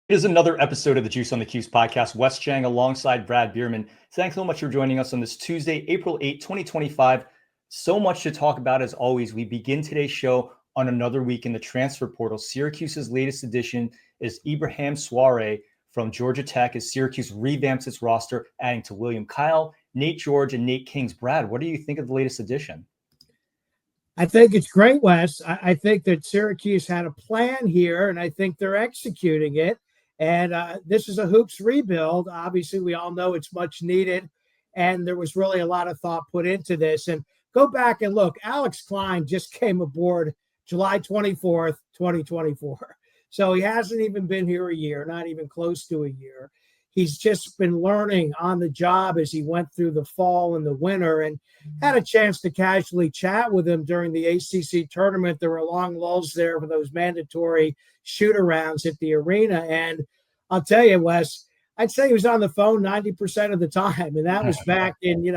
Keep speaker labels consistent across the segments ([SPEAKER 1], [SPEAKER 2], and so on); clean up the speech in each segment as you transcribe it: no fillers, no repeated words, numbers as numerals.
[SPEAKER 1] It is another episode of the Juice on the Cuse podcast. Wes Cheng alongside Brad Bierman. Thanks so much for joining us on this Tuesday, April 8, 2025. So much to talk about as always. We begin today's show on another week in the transfer portal. Syracuse's latest addition is Ibrahim Souare from Georgia Tech as Syracuse revamps its roster, adding to William Kyle, Nate George, and Nate Kings. Brad, what do you think of the latest addition?
[SPEAKER 2] I think it's great, Wes. I think that Syracuse had a plan here, and I think they're executing it. And this is a hoops rebuild. Obviously, we all know it's much needed, and there was really a lot of thought put into this. And go back and look. Alex Klein just came aboard July 24th, 2024. So he hasn't even been here a year, not even close to a year. He's just been learning on the job as he went through the fall and the winter, and had a chance to casually chat with him during the ACC tournament. There were long lulls there for those mandatory shoot-arounds at the arena. And I'll tell you, Wes, I'd say he was on the phone 90% of the time. And that was back in,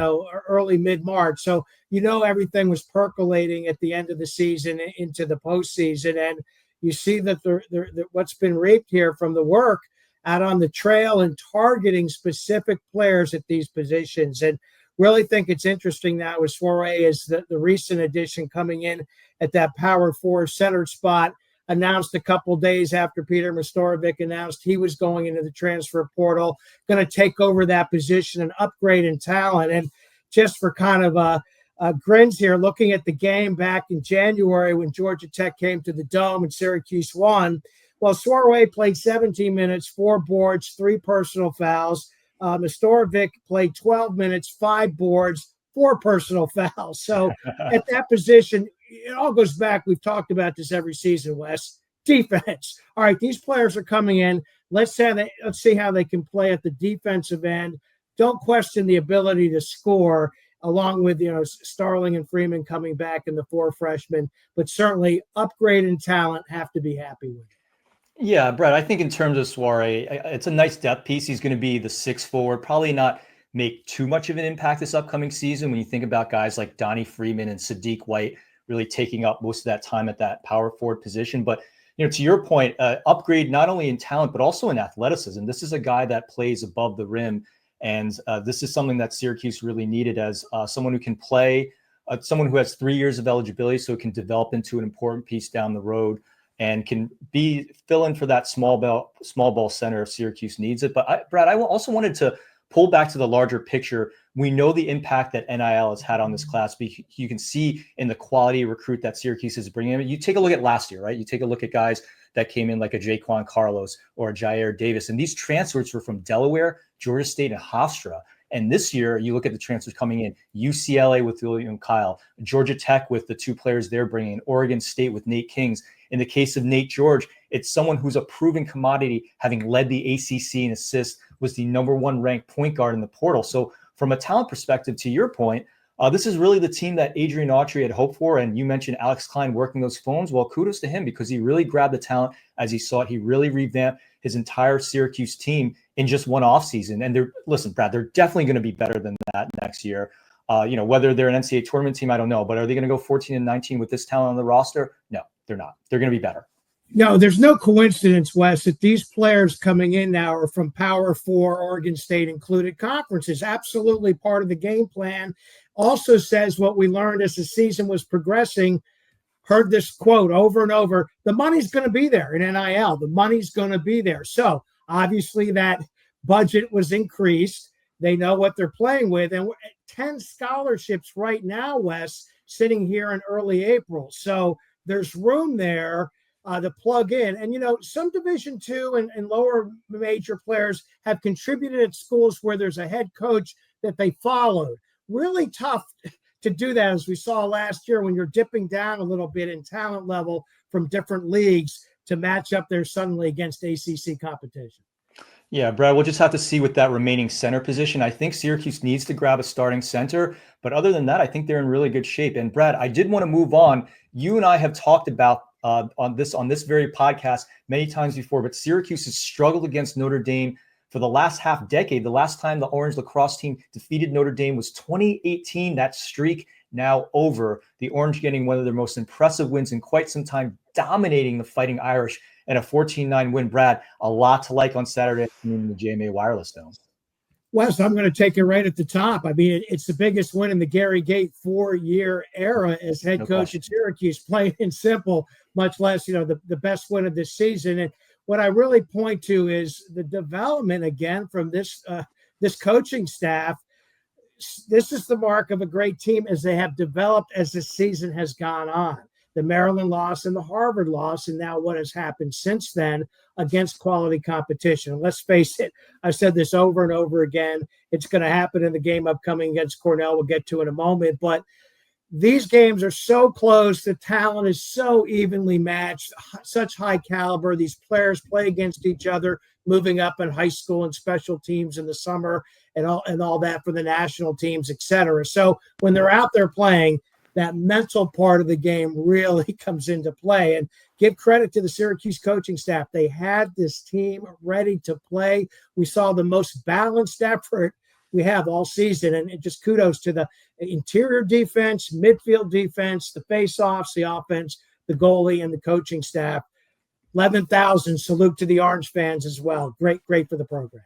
[SPEAKER 2] early mid-March. So, everything was percolating at the end of the season into the postseason. And you see that what's been reaped here from the work out on the trail and targeting specific players at these positions. And really think it's interesting now with Souare is the recent addition coming in at that power four center spot, announced a couple days after Peter Mastorovic announced he was going into the transfer portal, going to take over that position and upgrade in talent. And just for kind of grins here, looking at the game back in January when Georgia Tech came to the Dome and Syracuse won, well, Souare played 17 minutes, 4 boards, 3 personal fouls. Mastorovic played 12 minutes, 5 boards, 4 personal fouls. So at that position, it all goes back. We've talked about this every season, Wes. Defense. All right, these players are coming in. Let's see how they can play at the defensive end. Don't question the ability to score, along with Starling and Freeman coming back and the 4 freshmen. But certainly, upgrade in talent. Have to be happy with it.
[SPEAKER 1] Yeah, Brad, I think in terms of Souare, it's a nice depth piece. He's going to be the 6th forward, probably not make too much of an impact this upcoming season when you think about guys like Donnie Freeman and Sadiq White really taking up most of that time at that power forward position. But, to your point, upgrade not only in talent, but also in athleticism. This is a guy that plays above the rim. And this is something that Syracuse really needed as someone who can play, someone who has 3 years of eligibility, so it can develop into an important piece down the road and can fill in for that small ball center if Syracuse needs it. But Brad, I also wanted to pull back to the larger picture. We know the impact that NIL has had on this class. You can see in the quality recruit that Syracuse is bringing in. You take a look at last year, right? You take a look at guys that came in like a Jaquan Carlos or a Jair Davis. And these transfers were from Delaware, Georgia State, and Hofstra. And this year, you look at the transfers coming in, UCLA with William Kyle, Georgia Tech with the 2 players they're bringing in, Oregon State with Nate Kings. In the case of Nate George, it's someone who's a proven commodity, having led the ACC in assists, was the #1 ranked point guard in the portal. So from a talent perspective, to your point, this is really the team that Adrian Autry had hoped for. And you mentioned Alex Klein working those phones. Well, kudos to him because he really grabbed the talent as he saw it. He really revamped his entire Syracuse team in just one offseason. And listen, Brad, they're definitely going to be better than that next year. Whether they're an NCAA tournament team, I don't know. But are they going to go 14-19 with this talent on the roster? No, they're not. They're going to be better.
[SPEAKER 2] No, there's no coincidence, Wes, that these players coming in now are from Power 4, Oregon State included conferences. Absolutely part of the game plan. Also says what we learned as the season was progressing. Heard this quote over and over. The money's going to be there in NIL. The money's going to be there. So obviously that budget was increased. They know what they're playing with. And 10 scholarships right now, Wes, sitting here in early April. So there's room there to plug in. And, some Division II and lower major players have contributed at schools where there's a head coach that they followed. Really tough to do that, as we saw last year when you're dipping down a little bit in talent level from different leagues to match up there suddenly against ACC competition.
[SPEAKER 1] Yeah, Brad, we'll just have to see with that remaining center position. I think Syracuse needs to grab a starting center, but other than that, I think they're in really good shape. And Brad, I did want to move on. You and I have talked about on this very podcast many times before, but Syracuse has struggled against Notre Dame for the last half decade. The last time the Orange lacrosse team defeated Notre Dame was 2018. That streak now over. The Orange getting one of their most impressive wins in quite some time, dominating the Fighting Irish and a 14-9 win. Brad, a lot to like on Saturday afternoon in the JMA Wireless Dome.
[SPEAKER 2] Wes, I'm going to take it right at the top. I mean, it's the biggest win in the Gary Gate 4-year era as head coach at Syracuse, plain and simple, much less, the best win of this season. And what I really point to is the development again from this coaching staff. This is the mark of a great team as they have developed as the season has gone on. The Maryland loss and the Harvard loss, and now what has happened since then against quality competition. And let's face it, I've said this over and over again. It's going to happen in the game upcoming against Cornell. We'll get to in a moment. But these games are so close. The talent is so evenly matched, such high caliber. These players play against each other, moving up in high school and special teams in the summer and all that for the national teams, et cetera. So when they're out there playing, that mental part of the game really comes into play. And give credit to the Syracuse coaching staff. They had this team ready to play. We saw the most balanced effort we have all season. And just kudos to the interior defense, midfield defense, the face-offs, the offense, the goalie, and the coaching staff. 11,000 salute to the Orange fans as well. Great for the program.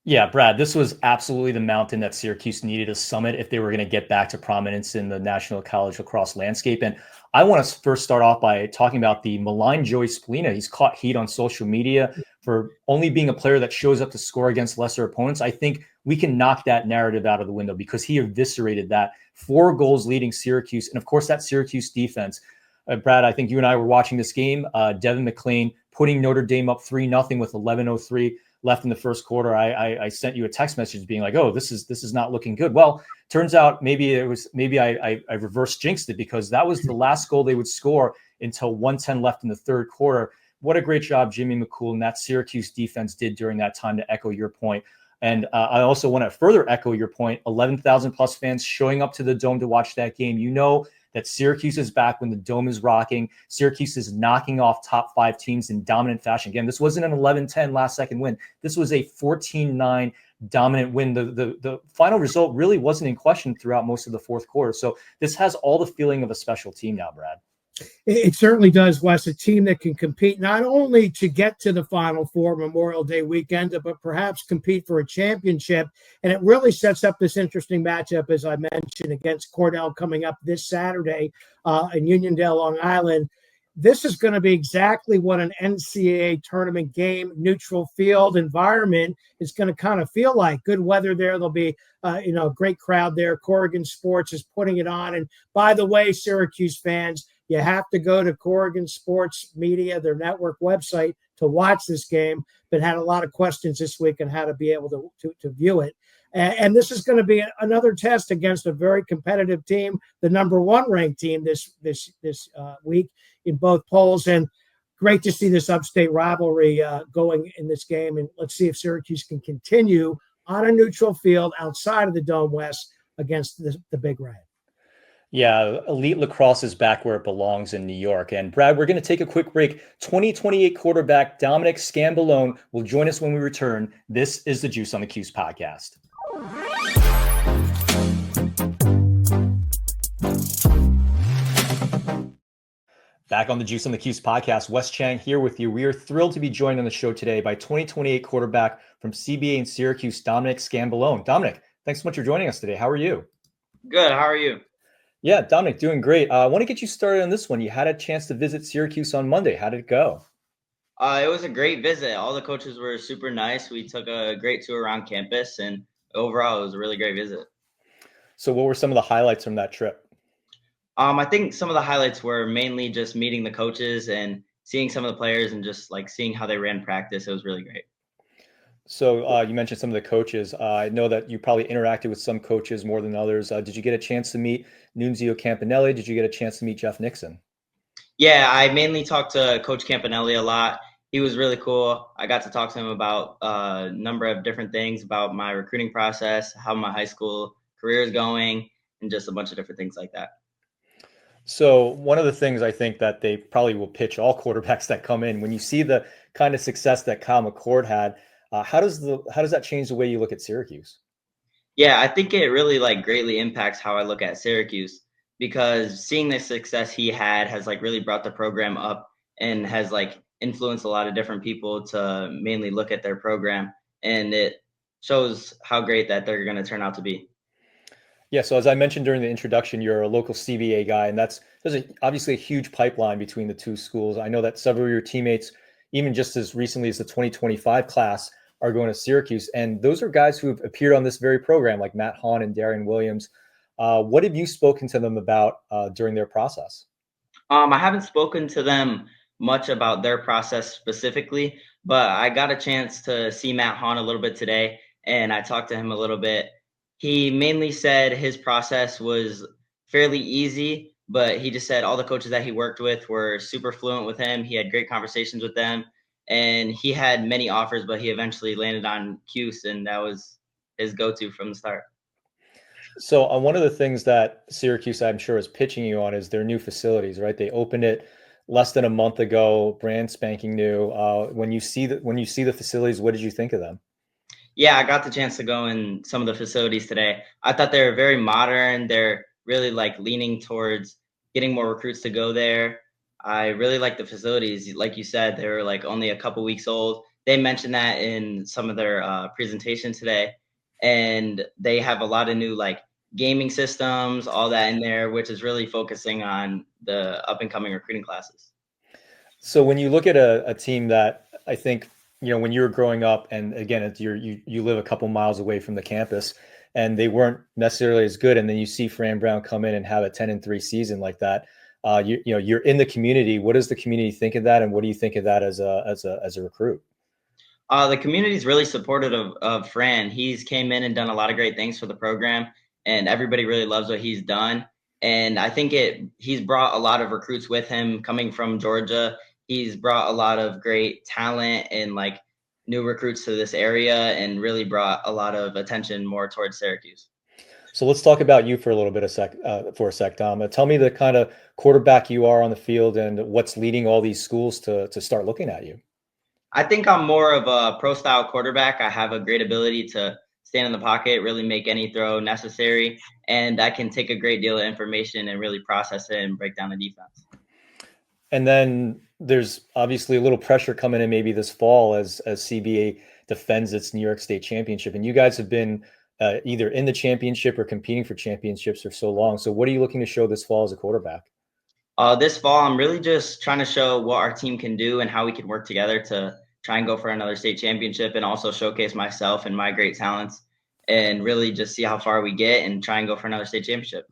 [SPEAKER 1] Yeah, Brad, this was absolutely the mountain that Syracuse needed to summit if they were going to get back to prominence in the National College Lacrosse landscape. And I want to first start off by talking about the maligned Joey Spallina. He's caught heat on social media for only being a player that shows up to score against lesser opponents. I think we can knock that narrative out of the window because he eviscerated that. 4 goals leading Syracuse. And of course, that Syracuse defense. Brad, I think you and I were watching this game. Devin McLean putting Notre Dame up 3-0 with 11:03 left in the first quarter. I sent you a text message being like, "Oh, this is not looking good." Well, turns out maybe I reverse jinxed it because that was the last goal they would score until 1:10 left in the third quarter. What a great job Jimmy McCool and that Syracuse defense did during that time, to echo your point. And I also want to further echo your point. 11,000 plus fans showing up to the Dome to watch that game. You know that Syracuse is back when the Dome is rocking. Syracuse is knocking off top 5 teams in dominant fashion. Again, this wasn't an 11-10 last second win. This was a 14-9 dominant win. The final result really wasn't in question throughout most of the fourth quarter. So this has all the feeling of a special team now, Brad.
[SPEAKER 2] It certainly does, Wes. A team that can compete not only to get to the Final Four Memorial Day weekend, but perhaps compete for a championship. And it really sets up this interesting matchup, as I mentioned, against Cornell coming up this Saturday in Uniondale, Long Island. This is going to be exactly what an NCAA tournament game, neutral field environment is going to kind of feel like. Good weather there. There'll be a great crowd there. Corrigan Sports is putting it on. And by the way, Syracuse fans, you have to go to Corrigan Sports Media, their network website, to watch this game, but had a lot of questions this week on how to be able to view it. And this is going to be another test against a very competitive team, the number 1 ranked team this week in both polls. And great to see this upstate rivalry going in this game. And let's see if Syracuse can continue on a neutral field outside of the Dome West against the Big Red.
[SPEAKER 1] Yeah, elite lacrosse is back where it belongs in New York. And Brad, we're going to take a quick break. 2028 quarterback Dominick Sgambellone will join us when we return. This is the Juice on the Cuse podcast. Back on the Juice on the Cuse podcast, Wes Cheng here with you. We are thrilled to be joined on the show today by 2028 quarterback from CBA in Syracuse, Dominick Sgambellone. Dominick, thanks so much for joining us today. How are you?
[SPEAKER 3] Good. How are you?
[SPEAKER 1] Yeah, Dominick, doing great. I want to get you started on this one. You had a chance to visit Syracuse on Monday. How did it go?
[SPEAKER 3] It was a great visit. All the coaches were super nice. We took a great tour around campus, and overall, it was a really great visit.
[SPEAKER 1] So what were some of the highlights from that trip?
[SPEAKER 3] I think some of the highlights were mainly just meeting the coaches and seeing some of the players and just like seeing how they ran practice. It was really great.
[SPEAKER 1] So you mentioned some of the coaches. I know that you probably interacted with some coaches more than others. Did you get a chance to meet Nunzio Campanelli? Did you get a chance to meet Jeff Nixon?
[SPEAKER 3] Yeah, I mainly talked to Coach Campanelli a lot. He was really cool. I got to talk to him about a number of different things about my recruiting process, how my high school career is going, and just a bunch of different things like that.
[SPEAKER 1] So one of the things I think that they probably will pitch all quarterbacks that come in, when you see the kind of success that Kyle McCord had, how does that change the way you look at Syracuse?
[SPEAKER 3] Yeah, I think it really greatly impacts how I look at Syracuse, because seeing the success he had has really brought the program up and has influenced a lot of different people to mainly look at their program. And it shows how great that they're going to turn out to be.
[SPEAKER 1] Yeah, so as I mentioned during the introduction, you're a local CBA guy, and there's obviously a huge pipeline between the two schools. I know that several of your teammates, even just as recently as the 2025 class, are going to Syracuse, and those are guys who have appeared on this very program, like Matt Hahn and Darian Williams. What have you spoken to them about during their process?
[SPEAKER 3] I haven't spoken to them much about their process specifically, but I got a chance to see Matt Hahn a little bit today, and I talked to him a little bit. He mainly said his process was fairly easy, but he just said all the coaches that he worked with were super fluent with him. He had great conversations with them, and he had many offers, but he eventually landed on Cuse, and that was his go-to from the start.
[SPEAKER 1] So one of the things that Syracuse, I'm sure, is pitching you on is their new facilities, right? They opened it less than a month ago, brand spanking new. When you see the facilities, what did you think of them?
[SPEAKER 3] Yeah, I got the chance to go in some of the facilities today. I thought they were very modern. They're really like leaning towards getting more recruits to go there. I really like the facilities. Like you said, they were like only a couple weeks old. They mentioned that in some of their presentation today. And they have a lot of new like gaming systems, all that in there, which is really focusing on the up and coming recruiting classes.
[SPEAKER 1] So when you look at a team that I think, when you were growing up, and again, you live a couple miles away from the campus, and they weren't necessarily as good, and then you see Fran Brown come in and have a 10-3 season like that. You're in the community. What does the community think of that, and what do you think of that as a recruit?
[SPEAKER 3] The community is really supportive of Fran. He's came in and done a lot of great things for the program, and everybody really loves what he's done. And I think he's brought a lot of recruits with him coming from Georgia. He's brought a lot of great talent and like new recruits to this area, and really brought a lot of attention more towards Syracuse.
[SPEAKER 1] So let's talk about you for a little bit for a sec, Dom. Tell me the kind of quarterback you are on the field and what's leading all these schools to start looking at you.
[SPEAKER 3] I think I'm more of a pro style quarterback. I have a great ability to stand in the pocket, really make any throw necessary, and I can take a great deal of information and really process it and break down the defense.
[SPEAKER 1] And then there's obviously a little pressure coming in maybe this fall as CBA defends its New York State championship. And you guys have been either in the championship or competing for championships for so long. So what are you looking to show this fall as a quarterback?
[SPEAKER 3] This fall, I'm really just trying to show what our team can do and how we can work together to try and go for another state championship, and also showcase myself and my great talents, and really just see how far we get and try and go for another state championship.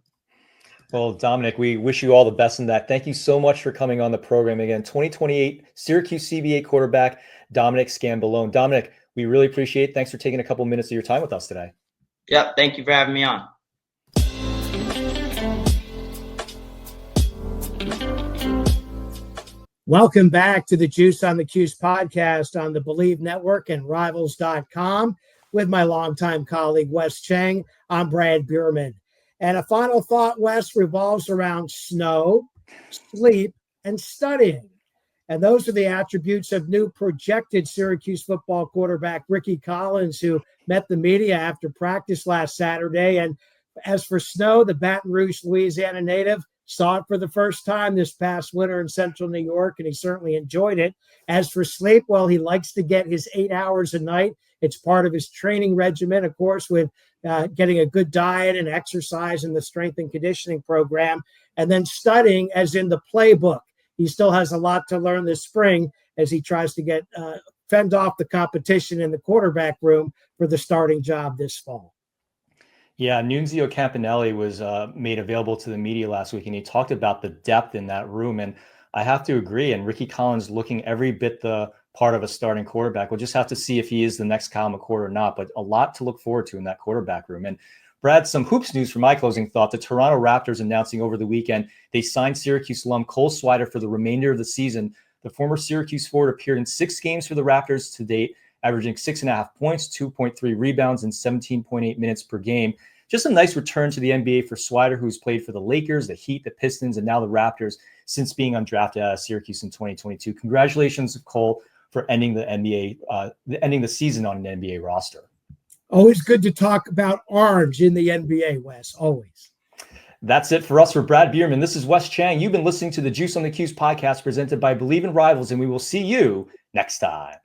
[SPEAKER 1] Well, Dominick, we wish you all the best in that. Thank you so much for coming on the program again. 2028 Syracuse CBA quarterback, Dominick Sgambellone. Dominick, we really appreciate it. Thanks for taking a couple minutes of your time with us today.
[SPEAKER 3] Yep. Thank you for having me on.
[SPEAKER 2] Welcome back to the Juice on the Cuse podcast on the Believe Network and Rivals.com with my longtime colleague, Wes Cheng. I'm Brad Bierman. And a final thought, Wes, revolves around snow, sleep, and studying. And those are the attributes of new projected Syracuse football quarterback Ricky Collins, who met the media after practice last Saturday. And as for snow, the Baton Rouge, Louisiana native saw it for the first time this past winter in central New York, and he certainly enjoyed it. As for sleep, well, he likes to get his 8 hours a night. It's part of his training regimen, of course, with getting a good diet and exercise in the strength and conditioning program, and then studying as in the playbook. He still has a lot to learn this spring as he tries to fend off the competition in the quarterback room for the starting job this fall.
[SPEAKER 1] Yeah, Nunzio Campanelli was made available to the media last week, and he talked about the depth in that room. And I have to agree. And Ricky Collins looking every bit the part of a starting quarterback. We'll just have to see if he is the next Kyle McCord or not, but a lot to look forward to in that quarterback room. And Brad, some hoops news for my closing thought. The Toronto Raptors announcing over the weekend they signed Syracuse alum Cole Swider for the remainder of the season. The former Syracuse forward appeared in 6 games for the Raptors to date, averaging 6.5 points, 2.3 rebounds, and 17.8 minutes per game. Just a nice return to the NBA for Swider, who's played for the Lakers, the Heat, the Pistons, and now the Raptors since being undrafted out of Syracuse in 2022. Congratulations, Cole, for ending the ending the season on an NBA roster.
[SPEAKER 2] Always good to talk about orange in the NBA, Wes. Always.
[SPEAKER 1] That's it for us. For Brad Bierman, this is Wes Cheng. You've been listening to the Juice on the Cuse podcast presented by Believe in Rivals, and we will see you next time.